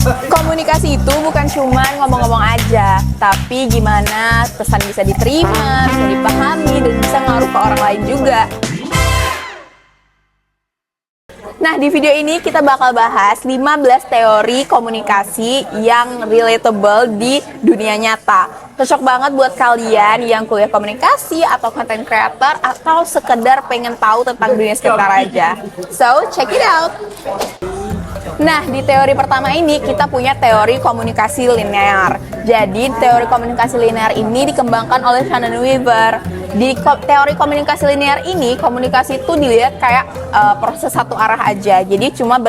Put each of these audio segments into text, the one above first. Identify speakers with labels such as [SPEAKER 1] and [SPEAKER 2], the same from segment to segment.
[SPEAKER 1] Komunikasi itu bukan cuma ngomong-ngomong aja, tapi gimana pesan bisa diterima, bisa dipahami, dan bisa ngaruh ke orang lain juga. Nah, di video ini kita bakal bahas 15 teori komunikasi yang relatable di dunia nyata. Cocok banget buat kalian yang kuliah komunikasi atau content creator atau sekedar pengen tahu tentang dunia sekitar aja. So, check it out! Nah, di teori pertama ini kita punya teori komunikasi linear. Jadi, teori komunikasi linear ini dikembangkan oleh Shannon Weaver. Di teori komunikasi linear ini, komunikasi itu dilihat kayak proses satu arah aja. Jadi, cuma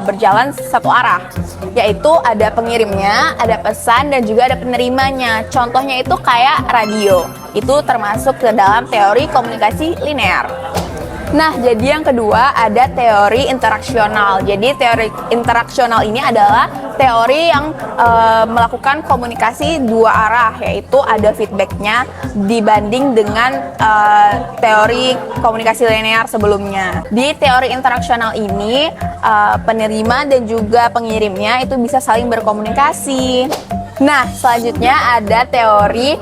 [SPEAKER 1] berjalan satu arah. Yaitu ada pengirimnya, ada pesan, dan juga ada penerimanya. Contohnya itu kayak radio. Itu termasuk ke dalam teori komunikasi linear. Nah, jadi yang kedua ada teori interaksional. Jadi teori interaksional ini adalah teori yang melakukan komunikasi dua arah, yaitu ada feedbacknya dibanding dengan teori komunikasi linear sebelumnya. Di teori interaksional ini, penerima dan juga pengirimnya itu bisa saling berkomunikasi. Nah, selanjutnya ada teori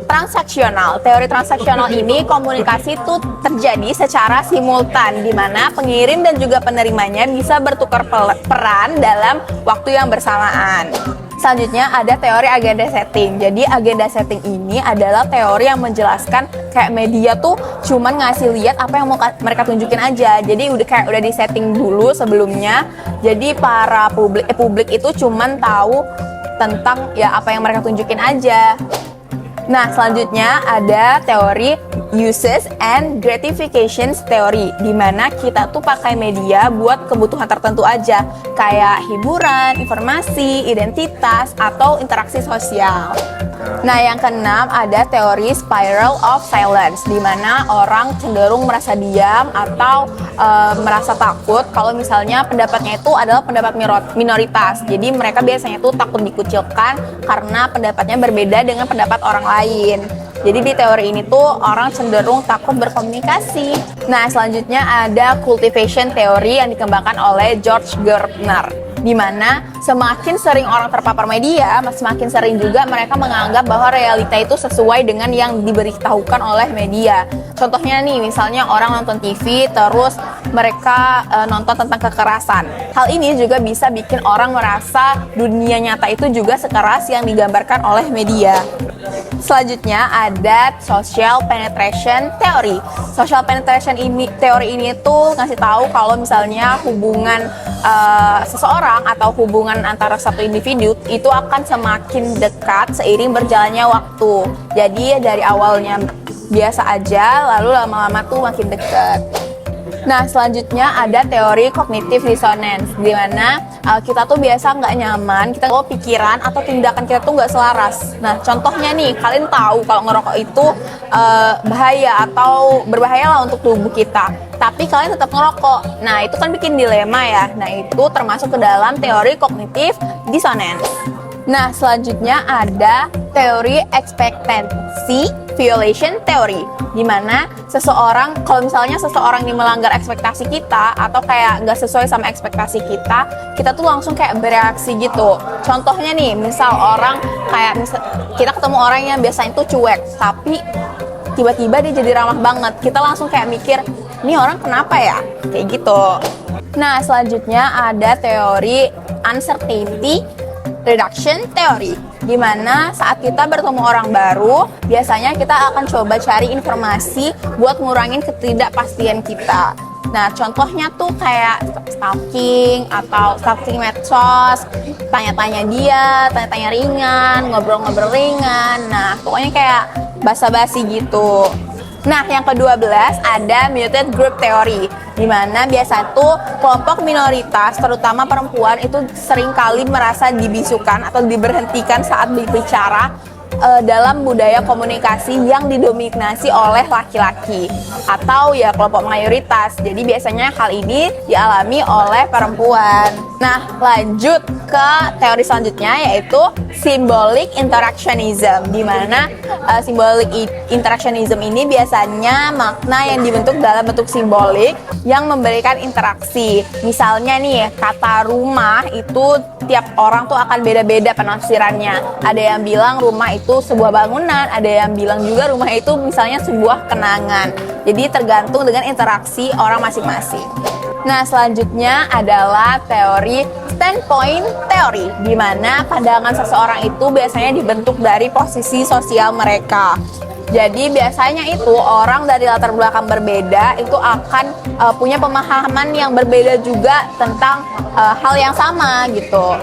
[SPEAKER 1] transaksional. Teori transaksional ini komunikasi itu terjadi secara simultan, di mana pengirim dan juga penerimanya bisa bertukar peran dalam waktu yang bersamaan. Selanjutnya ada teori agenda setting. Jadi agenda setting ini adalah teori yang menjelaskan kayak media tuh cuman ngasih lihat apa yang mau mereka tunjukin aja. Jadi udah di setting dulu sebelumnya. Jadi para publik itu cuman tahu tentang ya apa yang mereka tunjukin aja. Nah, selanjutnya ada teori uses and gratifications theory, di mana kita tuh pakai media buat kebutuhan tertentu aja, kayak hiburan, informasi, identitas, atau interaksi sosial. Nah, yang keenam ada teori spiral of silence, di mana orang cenderung merasa diam atau merasa takut kalau misalnya pendapatnya itu adalah pendapat minoritas. Jadi mereka biasanya itu takut dikucilkan karena pendapatnya berbeda dengan pendapat orang lain. Jadi di teori ini tuh orang cenderung takut berkomunikasi. Nah, selanjutnya ada cultivation theory yang dikembangkan oleh George Gardner, di mana semakin sering orang terpapar media, semakin sering juga mereka menganggap bahwa realita itu sesuai dengan yang diberitahukan oleh media. Contohnya nih, misalnya orang nonton TV terus mereka nonton tentang kekerasan. Hal ini juga bisa bikin orang merasa dunia nyata itu juga sekeras yang digambarkan oleh media. Selanjutnya ada social penetration theory. Social penetration teori ini tuh ngasih tahu kalau misalnya hubungan seseorang atau hubungan antara satu individu itu akan semakin dekat seiring berjalannya waktu. Jadi dari awalnya biasa aja, lalu lama-lama tuh makin dekat. Nah, selanjutnya ada teori cognitive dissonance, di mana kita tuh biasa nggak nyaman, kita pikiran atau tindakan kita tuh nggak selaras. Nah, contohnya nih, kalian tahu kalau ngerokok itu bahaya atau berbahaya lah untuk tubuh kita, tapi kalian tetap ngerokok. Nah, itu kan bikin dilema ya. Nah, itu termasuk ke dalam teori cognitive dissonance. Nah, selanjutnya ada teori expectancy violation theory, di mana kalau misalnya seseorang ini melanggar ekspektasi kita atau kayak nggak sesuai sama ekspektasi kita tuh langsung kayak bereaksi gitu. Contohnya nih, misal kita ketemu orang yang biasanya tuh cuek, tapi tiba-tiba dia jadi ramah banget, kita langsung kayak mikir, ini orang kenapa ya? Kayak gitu. Nah, selanjutnya ada teori uncertainty reduction theory, di mana saat kita bertemu orang baru, biasanya kita akan coba cari informasi buat ngurangin ketidakpastian kita. Nah, contohnya tuh kayak stalking atau stalking medsos, tanya-tanya dia, tanya-tanya ringan, ngobrol-ngobrol ringan. Nah, pokoknya kayak basa-basi gitu. Nah, yang ke-12 ada muted group theory, di mana biasa tuh kelompok minoritas, terutama perempuan, itu seringkali merasa dibisukan atau diberhentikan saat berbicara dalam budaya komunikasi yang didominasi oleh laki-laki atau ya kelompok mayoritas. Jadi biasanya hal ini dialami oleh perempuan. Nah, lanjut ke teori selanjutnya yaitu symbolic interactionism, di mana symbolic interactionism ini biasanya makna yang dibentuk dalam bentuk simbolik yang memberikan interaksi. Misalnya nih, kata rumah itu tiap orang tuh akan beda-beda penafsirannya. Ada yang bilang rumah itu sebuah bangunan, ada yang bilang juga rumah itu misalnya sebuah kenangan. Jadi tergantung dengan interaksi orang masing-masing. Nah, selanjutnya adalah teori standpoint theory, di mana pandangan seseorang itu biasanya dibentuk dari posisi sosial mereka. Jadi biasanya itu orang dari latar belakang berbeda itu akan punya pemahaman yang berbeda juga tentang hal yang sama gitu.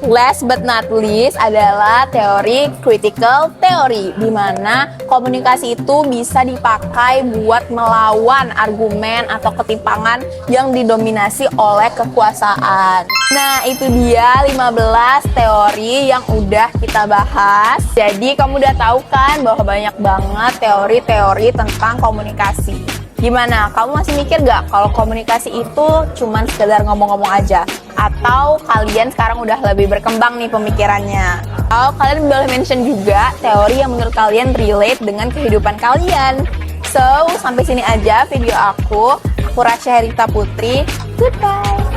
[SPEAKER 1] Last but not least adalah teori critical theory, di mana komunikasi itu bisa dipakai buat melawan argumen atau ketimpangan yang didominasi oleh kekuasaan. Nah, itu dia 15 teori yang udah kita bahas. Jadi kamu udah tahu kan bahwa banyak banget teori-teori tentang komunikasi. Gimana? Kamu masih mikir gak kalau komunikasi itu cuman sekedar ngomong-ngomong aja? Atau kalian sekarang udah lebih berkembang nih pemikirannya? Atau kalian boleh mention juga teori yang menurut kalian relate dengan kehidupan kalian? So, sampai sini aja video aku. Aku Rasya Herita Putri. Goodbye!